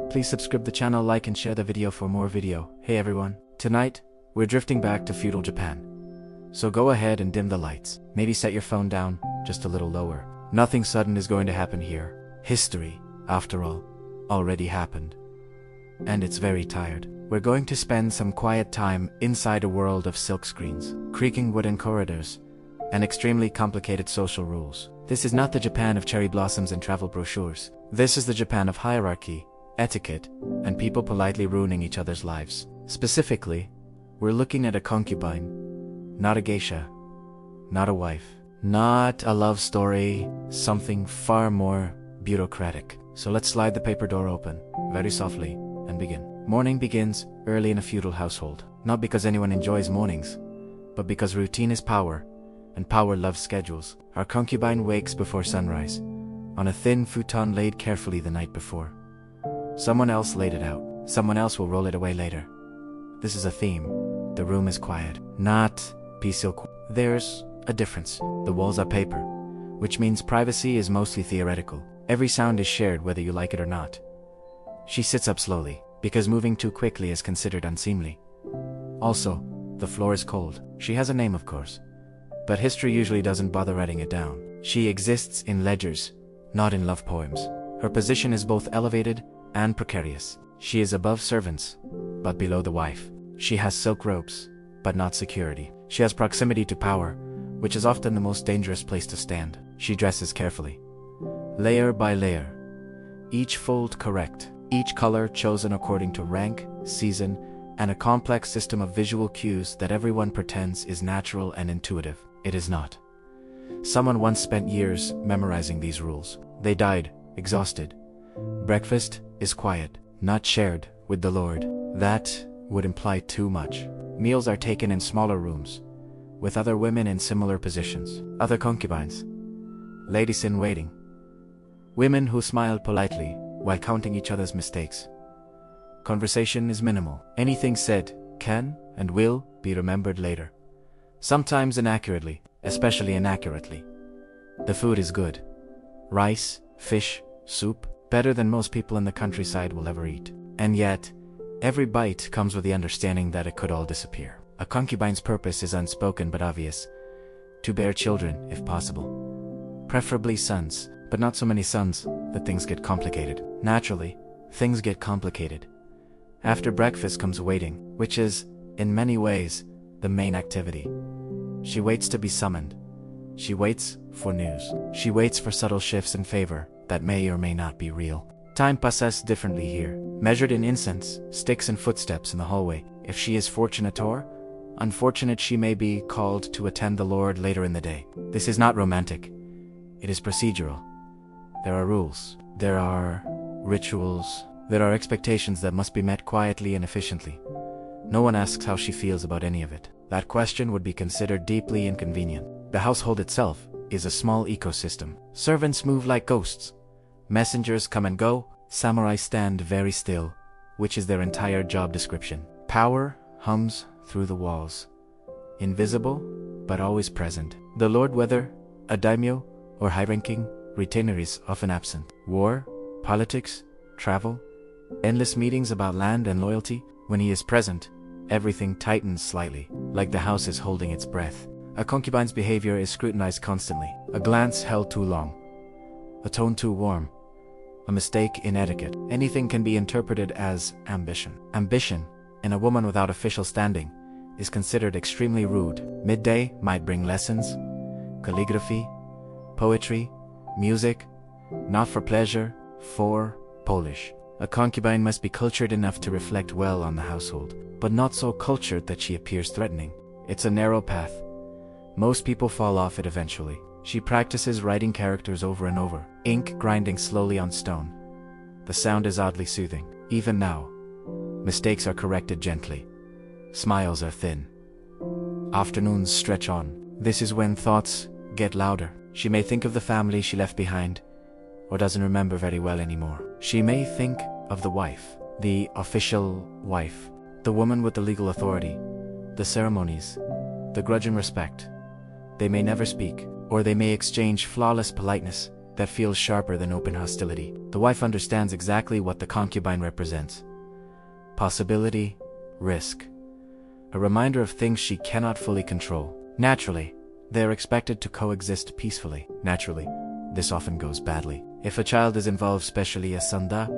Please subscribe the channel, like and share the video for more video. Hey everyone, tonight, we're drifting back to feudal Japan. So go ahead and dim the lights. Maybe set your phone down just a little lower. Nothing sudden is going to happen here. History, after all, already happened. And it's very tired. We're going to spend some quiet time inside a world of silk screens, creaking wooden corridors, and extremely complicated social rules. This is not the Japan of cherry blossoms and travel brochures. This is the Japan of hierarchy, etiquette, and people politely ruining each other's lives. Specifically, we're looking at a concubine, not a geisha, not a wife, not a love story, something far more bureaucratic. So let's slide the paper door open, very softly, and begin. Morning begins early in a feudal household, not because anyone enjoys mornings, but because routine is power, and power loves schedules. Our concubine wakes before sunrise, on a thin futon laid carefully the night before. Someone else laid it out. Someone else will roll it away later. This is a theme. The room is quiet, not peaceful. There's a difference. The walls are paper, which means privacy is mostly theoretical. Every sound is shared whether you like it or not. She sits up slowly, because moving too quickly is considered unseemly. Also, the floor is cold. She has a name, of course, but history usually doesn't bother writing it down. She exists in ledgers, not in love poems. Her position is both elevated and precarious. She is above servants, but below the wife. She has silk robes, but not security. She has proximity to power, which is often the most dangerous place to stand. She dresses carefully, layer by layer, each fold correct, each color chosen according to rank, season, and a complex system of visual cues that everyone pretends is natural and intuitive. It is not. Someone once spent years memorizing these rules. They died, exhausted. Breakfast is quiet, not shared with the Lord. That would imply too much. Meals are taken in smaller rooms, with other women in similar positions. Other concubines, ladies in waiting, women who smile politely while counting each other's mistakes. Conversation is minimal. Anything said can and will be remembered later. Sometimes inaccurately, especially inaccurately. The food is good. Rice, fish, soup, better than most people in the countryside will ever eat. And yet, every bite comes with the understanding that it could all disappear. A concubine's purpose is unspoken but obvious: to bear children, if possible. Preferably sons, but not so many sons that things get complicated. Naturally, things get complicated. After breakfast comes waiting, which is, in many ways, the main activity. She waits to be summoned. She waits for news. She waits for subtle shifts in favor that may or may not be real. Time passes differently here, measured in incense, sticks and footsteps in the hallway. If she is fortunate or unfortunate, she may be called to attend the Lord later in the day. This is not romantic. It is procedural. There are rules. There are rituals. There are expectations that must be met quietly and efficiently. No one asks how she feels about any of it. That question would be considered deeply inconvenient. The household itself is a small ecosystem. Servants move like ghosts. Messengers come and go. Samurai stand very still, which is their entire job description. Power hums through the walls. Invisible, but always present. The lord, whether a daimyo or high-ranking retainer, is often absent. War, politics, travel, endless meetings about land and loyalty. When he is present, everything tightens slightly, like the house is holding its breath. A concubine's behavior is scrutinized constantly. A glance held too long, a tone too warm, a mistake in etiquette. Anything can be interpreted as ambition. Ambition, in a woman without official standing, is considered extremely rude. Midday might bring lessons, calligraphy, poetry, music, not for pleasure, for Polish. A concubine must be cultured enough to reflect well on the household, but not so cultured that she appears threatening. It's a narrow path. Most people fall off it eventually. She practices writing characters over and over, ink grinding slowly on stone. The sound is oddly soothing. Even now, mistakes are corrected gently. Smiles are thin. Afternoons stretch on. This is when thoughts get louder. She may think of the family she left behind, or doesn't remember very well anymore. She may think of the wife, the official wife, the woman with the legal authority, the ceremonies, the grudge and respect. They may never speak, or they may exchange flawless politeness, that feels sharper than open hostility. The wife understands exactly what the concubine represents: possibility, risk, a reminder of things she cannot fully control. Naturally, they are expected to coexist peacefully. Naturally, this often goes badly. If a child is involved, especially a sanda,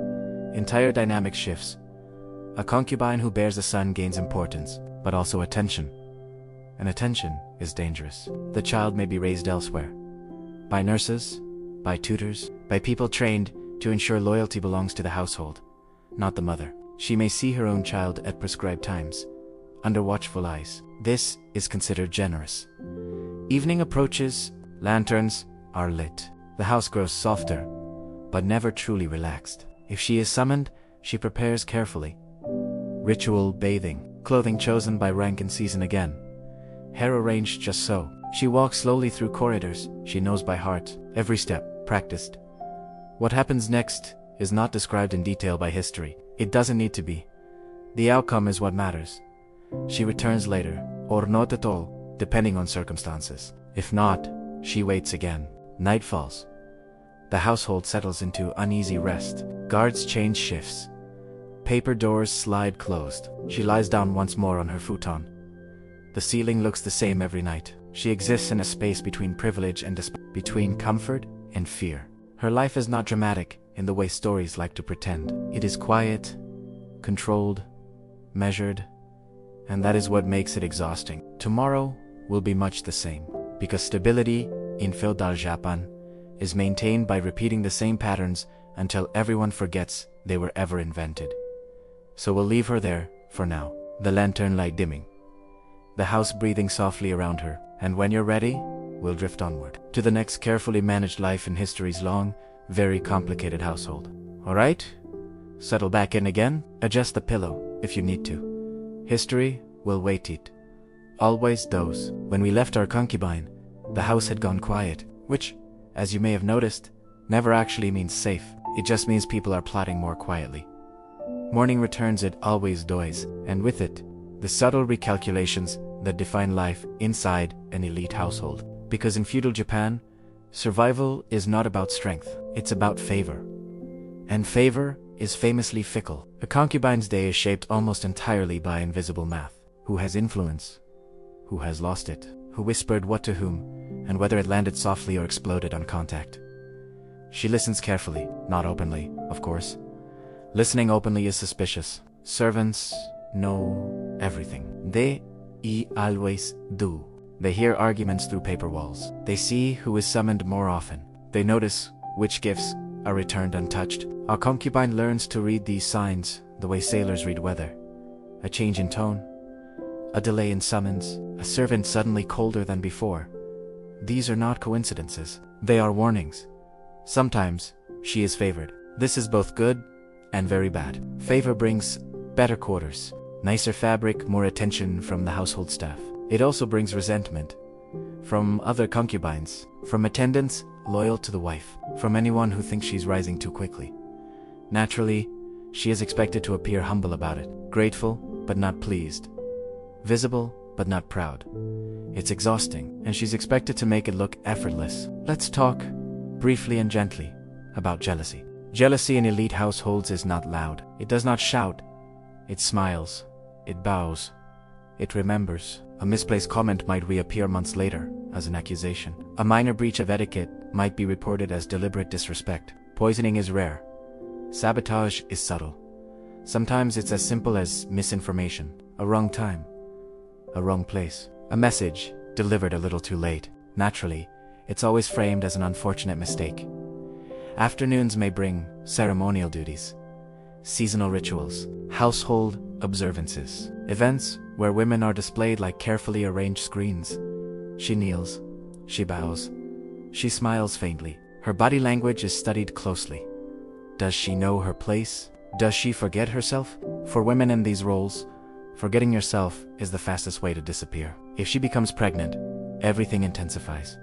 entire dynamic shifts. A concubine who bears a son gains importance, but also attention. And attention is dangerous. The child may be raised elsewhere, by nurses, by tutors, by people trained to ensure loyalty belongs to the household, not the mother. She may see her own child at prescribed times, under watchful eyes. This is considered generous. Evening approaches, lanterns are lit. The house grows softer, but never truly relaxed. If she is summoned, she prepares carefully. Ritual bathing, clothing chosen by rank and season again. Hair arranged just so. She walks slowly through corridors, she knows by heart, every step, practiced. What happens next is not described in detail by history. It doesn't need to be. The outcome is what matters. She returns later, or not at all, depending on circumstances. If not, she waits again. Night falls. The household settles into uneasy rest. Guards change shifts. Paper doors slide closed. She lies down once more on her futon. The ceiling looks the same every night. She exists in a space between privilege and despair, between comfort and fear. Her life is not dramatic in the way stories like to pretend. It is quiet, controlled, measured, and that is what makes it exhausting. Tomorrow will be much the same, because stability in feudal Japan is maintained by repeating the same patterns until everyone forgets they were ever invented. So we'll leave her there for now, the lantern light dimming, the house breathing softly around her, and when you're ready, we'll drift onward to the next carefully managed life in history's long, very complicated household. Alright? Settle back in again, adjust the pillow if you need to. History will wait it. Always does. When we left our concubine, the house had gone quiet, which, as you may have noticed, never actually means safe. It just means people are plotting more quietly. Morning returns, it always does, and with it, the subtle recalculations that define life inside an elite household. Because in feudal Japan, survival is not about strength, it's about favor. And favor is famously fickle. A concubine's day is shaped almost entirely by invisible math. Who has influence? Who has lost it? Who whispered what to whom, and whether it landed softly or exploded on contact? She listens carefully, not openly, of course. Listening openly is suspicious. Servants know everything. They always do. They hear arguments through paper walls. They see who is summoned more often. They notice which gifts are returned untouched. Our concubine learns to read these signs the way sailors read weather. A change in tone, a delay in summons, a servant suddenly colder than before. These are not coincidences. They are warnings. Sometimes she is favored. This is both good and very bad. Favor brings better quarters, nicer fabric, more attention from the household staff. It also brings resentment from other concubines, from attendants loyal to the wife, from anyone who thinks she's rising too quickly. Naturally, she is expected to appear humble about it, grateful but not pleased, visible but not proud. It's exhausting, and she's expected to make it look effortless. Let's talk, briefly and gently, about jealousy. Jealousy in elite households is not loud. It does not shout. It smiles. It bows. It remembers. A misplaced comment might reappear months later as an accusation. A minor breach of etiquette might be reported as deliberate disrespect. Poisoning is rare. Sabotage is subtle. Sometimes it's as simple as misinformation, a wrong time, a wrong place, a message delivered a little too late. Naturally, it's always framed as an unfortunate mistake. Afternoons may bring ceremonial duties, seasonal rituals, household observances, events where women are displayed like carefully arranged screens. She kneels, she bows, she smiles faintly. Her body language is studied closely. Does she know her place? Does she forget herself? For women in these roles, forgetting yourself is the fastest way to disappear. If she becomes pregnant, everything intensifies.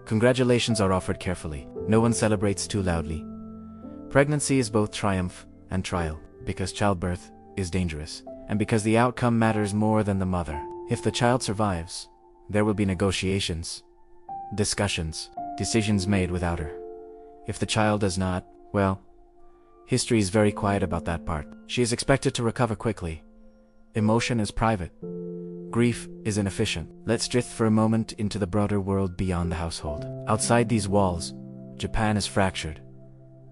Congratulations are offered carefully. No one celebrates too loudly. Pregnancy is both triumph and trial, because childbirth is dangerous, and because the outcome matters more than the mother. If the child survives, there will be negotiations, discussions, decisions made without her. If the child does not, well, history is very quiet about that part. She is expected to recover quickly. Emotion is private. Grief is inefficient. Let's drift for a moment into the broader world beyond the household. Outside these walls, Japan is fractured.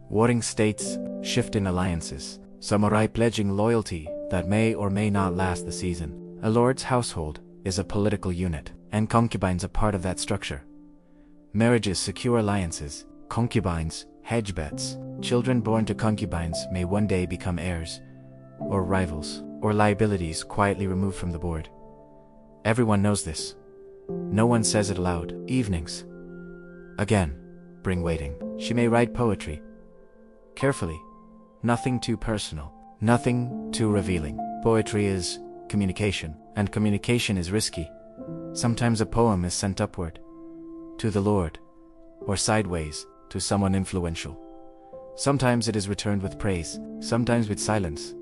Warring states shift in alliances, samurai pledging loyalty that may or may not last the season. A lord's household is a political unit, and concubines are part of that structure. Marriages secure alliances, concubines hedge bets. Children born to concubines may one day become heirs, or rivals, or liabilities quietly removed from the board. Everyone knows this. No one says it aloud. Evenings. Again, bring waiting. She may write poetry. Carefully. Nothing too personal. Nothing too revealing. Poetry is communication, and communication is risky. Sometimes a poem is sent upward, to the Lord, or sideways, to someone influential. Sometimes it is returned with praise, sometimes with silence.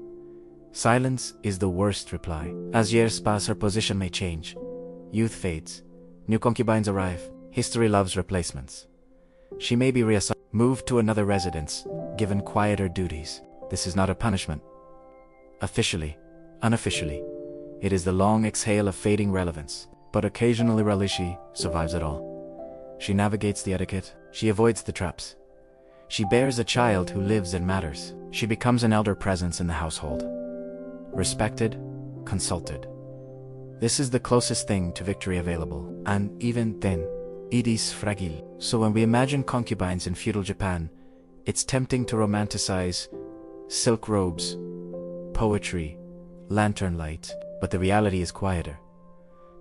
Silence is the worst reply. As years pass, her position may change. Youth fades. New concubines arrive. History loves replacements. She may be reassigned, moved to another residence, given quieter duties. This is not a punishment. Officially, unofficially, it is the long exhale of fading relevance. But occasionally Relishi survives it all. She navigates the etiquette. She avoids the traps. She bears a child who lives and matters. She becomes an elder presence in the household. Respected, consulted. This is the closest thing to victory available, and even then, it is fragile. So when we imagine concubines in feudal Japan, it's tempting to romanticize silk robes, poetry, lantern light, but the reality is quieter,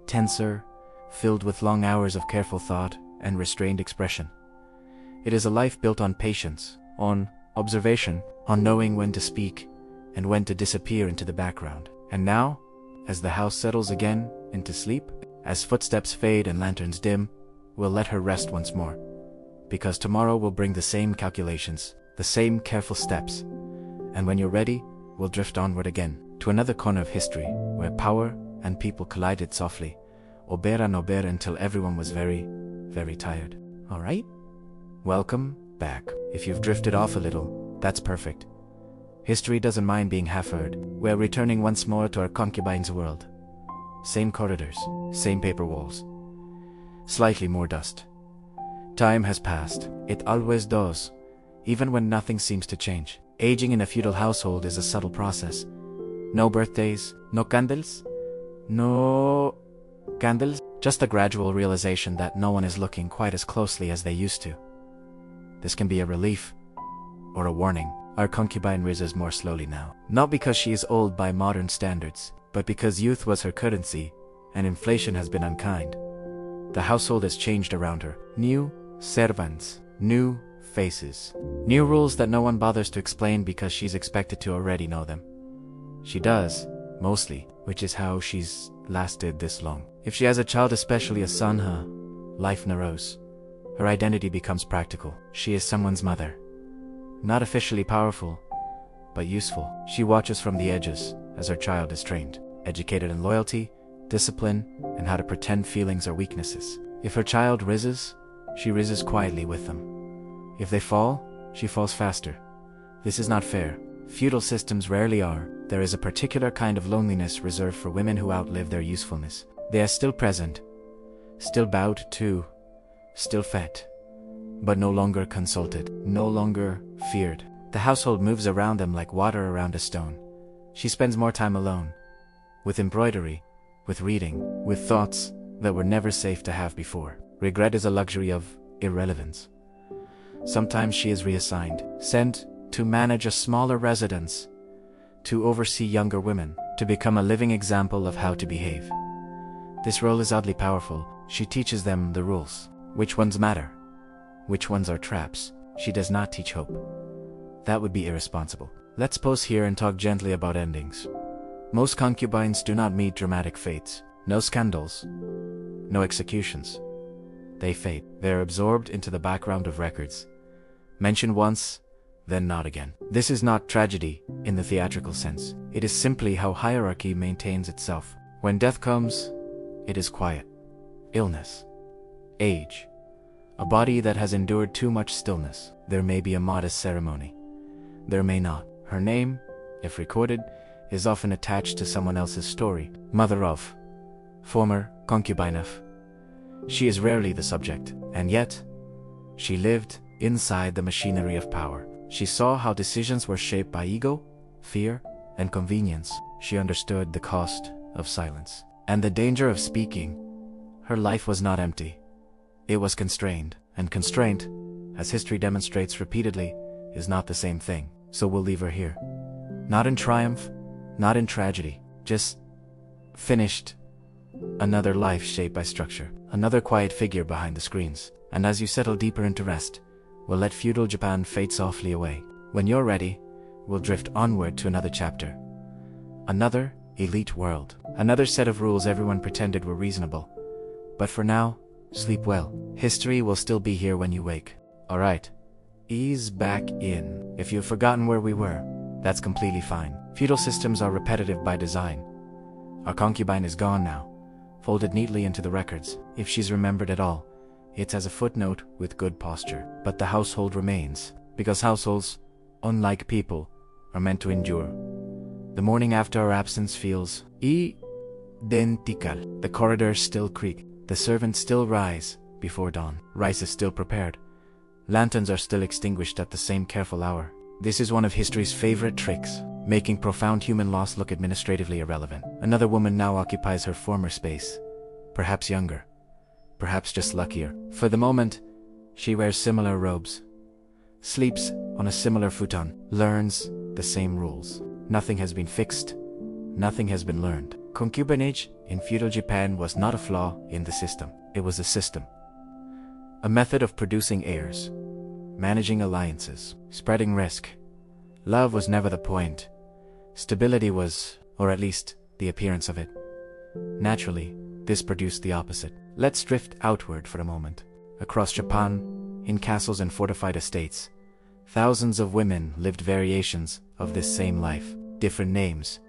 tenser, filled with long hours of careful thought and restrained expression. It is a life built on patience, on observation, on knowing when to speak and when to disappear into the background. And now, as the house settles again into sleep, as footsteps fade and lanterns dim, we'll let her rest once more. Because tomorrow will bring the same calculations, the same careful steps. And when you're ready, we'll drift onward again, to another corner of history, where power and people collided softly, ober and ober, until everyone was very, very tired. Alright? Welcome back. If you've drifted off a little, that's perfect. History doesn't mind being half-heard. We're returning once more to our concubine's world. Same corridors, same paper walls. Slightly more dust. Time has passed. It always does, even when nothing seems to change. Aging in a feudal household is a subtle process. No birthdays, no candles, just a gradual realization that no one is looking quite as closely as they used to. This can be a relief, or a warning. Our concubine rises more slowly now. Not because she is old by modern standards, but because youth was her currency, and inflation has been unkind. The household has changed around her. New servants, new faces, new rules that no one bothers to explain because she's expected to already know them. She does, mostly, which is how she's lasted this long. If she has a child, especially a son, life narrows. Her identity becomes practical. She is someone's mother. Not officially powerful, but useful. She watches from the edges as her child is trained, educated in loyalty, discipline, and how to pretend feelings are weaknesses. If her child rises, she rises quietly with them. If they fall, she falls faster. This is not fair. Feudal systems rarely are. There is a particular kind of loneliness reserved for women who outlive their usefulness. They are still present, still bowed to, still fed, but no longer consulted, no longer feared. The household moves around them like water around a stone. She spends more time alone, with embroidery, with reading, with thoughts that were never safe to have before. Regret is a luxury of irrelevance. Sometimes she is reassigned, sent to manage a smaller residence, to oversee younger women, to become a living example of how to behave. This role is oddly powerful. She teaches them the rules. Which ones matter? Which ones are traps? She does not teach hope. That would be irresponsible. Let's pause here and talk gently about endings. Most concubines do not meet dramatic fates. No scandals. No executions. They fade. They're absorbed into the background of records. Mentioned once, then not again. This is not tragedy in the theatrical sense. It is simply how hierarchy maintains itself. When death comes, it is quiet. Illness. Age. A body that has endured too much stillness. There may be a modest ceremony. There may not. Her name, if recorded, is often attached to someone else's story. Mother of, former concubine of. She is rarely the subject, and yet, she lived inside the machinery of power. She saw how decisions were shaped by ego, fear, and convenience. She understood the cost of silence and the danger of speaking. Her life was not empty. It was constrained, and constraint, as history demonstrates repeatedly, is not the same thing. So we'll leave her here. Not in triumph, not in tragedy, just finished. Another life shaped by structure, another quiet figure behind the screens. And as you settle deeper into rest, we'll let feudal Japan fade softly away. When you're ready, we'll drift onward to another chapter. Another elite world. Another set of rules everyone pretended were reasonable. But for now, sleep well. History will still be here when you wake. Alright. Ease back in. If you've forgotten where we were, that's completely fine. Feudal systems are repetitive by design. Our concubine is gone now, folded neatly into the records. If she's remembered at all, it's as a footnote with good posture. But the household remains, because households, unlike people, are meant to endure. The morning after our absence feels identical. The corridors still creak. The servants still rise before dawn. Rice is still prepared. Lanterns are still extinguished at the same careful hour. This is one of history's favorite tricks, making profound human loss look administratively irrelevant. Another woman now occupies her former space. Perhaps younger. Perhaps just luckier. For the moment, she wears similar robes, sleeps on a similar futon, learns the same rules. Nothing has been fixed. Nothing has been learned. Concubinage in feudal Japan was not a flaw in the system. It was a system. A method of producing heirs, managing alliances, spreading risk. Love was never the point. Stability was, or at least the appearance of it. Naturally, this produced the opposite. Let's drift outward for a moment. Across Japan, in castles and fortified estates, thousands of women lived variations of this same life. Different names,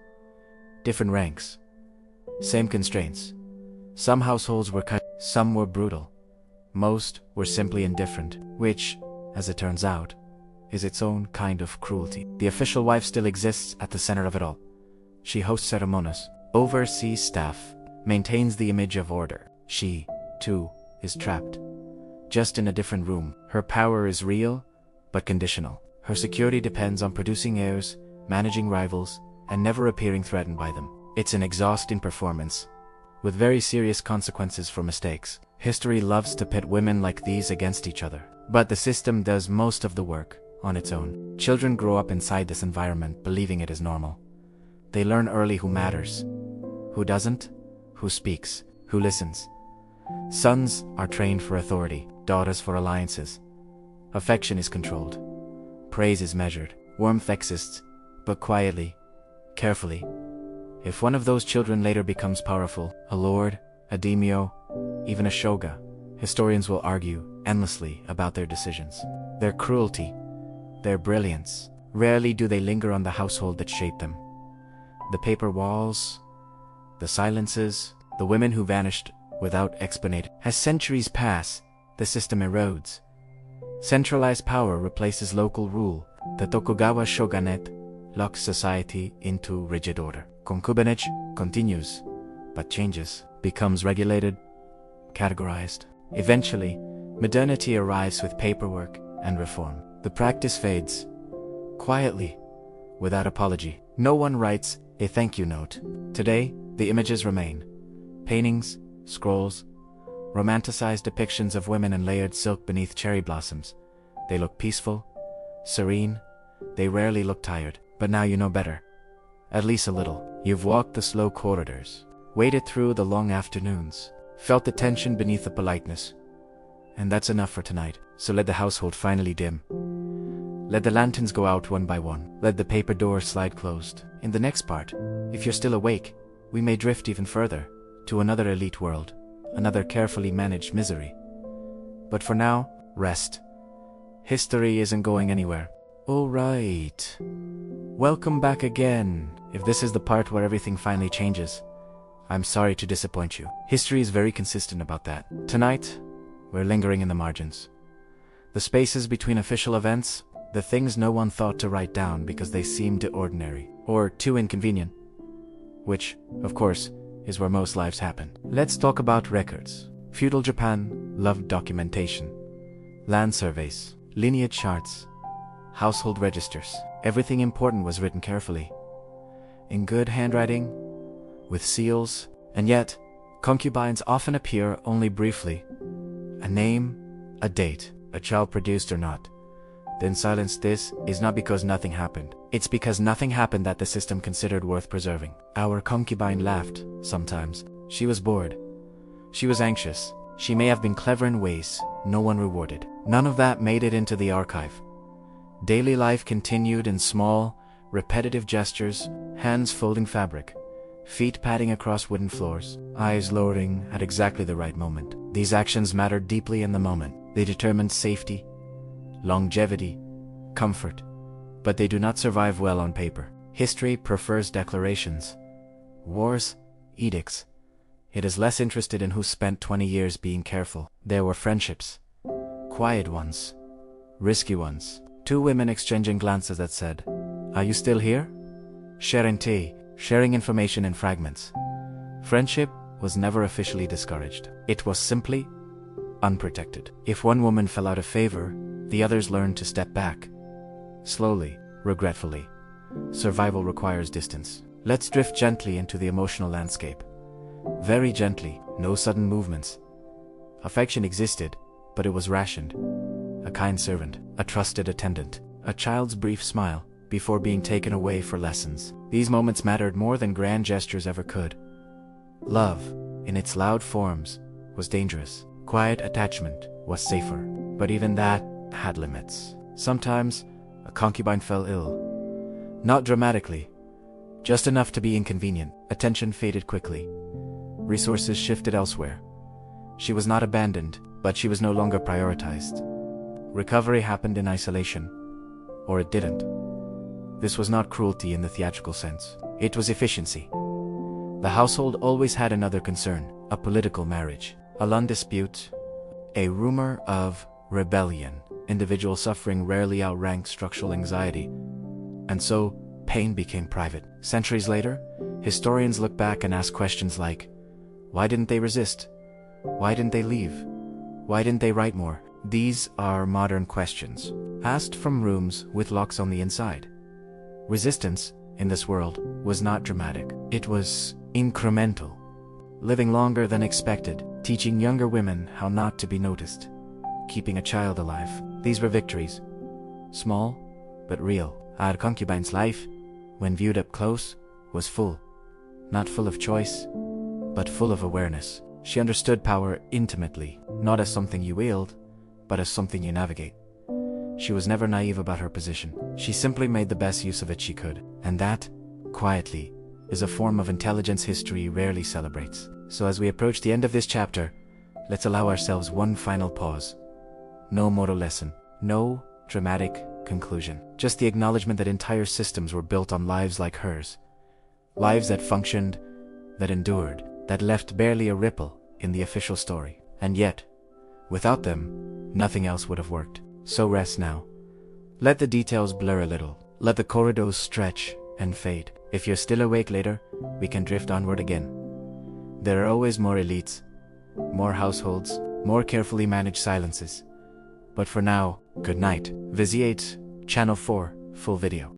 different ranks, same constraints. Some households were kind, some were brutal. Most were simply indifferent, which, as it turns out, is its own kind of cruelty. The official wife still exists at the center of it all. She hosts ceremonies, oversees staff, maintains the image of order. She, too, is trapped, just in a different room. Her power is real, but conditional. Her security depends on producing heirs, managing rivals, and never appearing threatened by them. It's an exhausting performance, with very serious consequences for mistakes. History loves to pit women like these against each other. But the system does most of the work on its own. Children grow up inside this environment believing it is normal. They learn early who matters, who doesn't, who speaks, who listens. Sons are trained for authority, daughters for alliances. Affection is controlled. Praise is measured. Warmth exists, but quietly, carefully. If one of those children later becomes powerful, a lord, a daimyo, even a shogun, historians will argue endlessly about their decisions, their cruelty, their brilliance. Rarely do they linger on the household that shaped them. The paper walls, the silences, the women who vanished without explanation. As centuries pass, the system erodes. Centralized power replaces local rule. The Tokugawa shogunate locks society into rigid order. Concubinage continues, but changes, becomes regulated, categorized. Eventually, modernity arrives with paperwork and reform. The practice fades, quietly, without apology. No one writes a thank you note. Today, the images remain. Paintings, scrolls, romanticized depictions of women in layered silk beneath cherry blossoms. They look peaceful, serene. They rarely look tired. But now you know better. At least a little. You've walked the slow corridors, waded through the long afternoons, felt the tension beneath the politeness. And that's enough for tonight. So let the household finally dim. Let the lanterns go out one by one. Let the paper doors slide closed. In the next part, if you're still awake, we may drift even further, to another elite world, another carefully managed misery. But for now, rest. History isn't going anywhere. Alright. Welcome back again. If this is the part where everything finally changes, I'm sorry to disappoint you. History is very consistent about that. Tonight, we're lingering in the margins. The spaces between official events, the things no one thought to write down because they seemed too ordinary or too inconvenient. Which, of course, is where most lives happen. Let's talk about records. Feudal Japan loved documentation. Land surveys, lineage charts, household registers. Everything important was written carefully, in good handwriting, with seals, and yet, concubines often appear only briefly. A name, a date, a child produced or not. Then silence. This is not because nothing happened. It's because nothing happened that the system considered worth preserving. Our concubine laughed, sometimes. She was bored. She was anxious. She may have been clever in ways no one rewarded. None of that made it into the archive. Daily life continued in small, repetitive gestures, hands folding fabric, feet padding across wooden floors, eyes lowering at exactly the right moment. These actions mattered deeply in the moment. They determined safety, longevity, comfort, but they do not survive well on paper. History prefers declarations. Wars, edicts. It is less interested in who spent 20 years being careful. There were friendships. Quiet ones. Risky ones. Two women exchanging glances that said, "Are you still here?" Sharing tea, sharing information in fragments. Friendship was never officially discouraged. It was simply unprotected. If one woman fell out of favor, the others learned to step back. Slowly, regretfully. Survival requires distance. Let's drift gently into the emotional landscape. Very gently, no sudden movements. Affection existed, but it was rationed. A kind servant, a trusted attendant, a child's brief smile before being taken away for lessons. These moments mattered more than grand gestures ever could. Love, in its loud forms, was dangerous. Quiet attachment was safer, but even that had limits. Sometimes, a concubine fell ill. Not dramatically, just enough to be inconvenient. Attention faded quickly. Resources shifted elsewhere. She was not abandoned, but she was no longer prioritized. Recovery happened in isolation, or it didn't. This was not cruelty in the theatrical sense. It was efficiency. The household always had another concern, a political marriage, a land dispute, a rumor of rebellion. Individual suffering rarely outranked structural anxiety, and so pain became private. Centuries later, historians look back and ask questions like, why didn't they resist? Why didn't they leave? Why didn't they write more? These are modern questions, asked from rooms with locks on the inside. Resistance, in this world, was not dramatic. It was incremental. Living longer than expected, teaching younger women how not to be noticed, keeping a child alive. These were victories. Small, but real. Our concubine's life, when viewed up close, was full. Not full of choice, but full of awareness. She understood power intimately, not as something you wield, but as something you navigate. She was never naive about her position. She simply made the best use of it she could. And that, quietly, is a form of intelligence history rarely celebrates. So as we approach the end of this chapter, let's allow ourselves one final pause. No moral lesson, no dramatic conclusion. Just the acknowledgement that entire systems were built on lives like hers. Lives that functioned, that endured, that left barely a ripple in the official story. And yet, without them, nothing else would have worked. So rest now. Let the details blur a little. Let the corridors stretch and fade. If you're still awake later, we can drift onward again. There are always more elites, more households, more carefully managed silences. But for now, good night. Visit Channel 4, full video.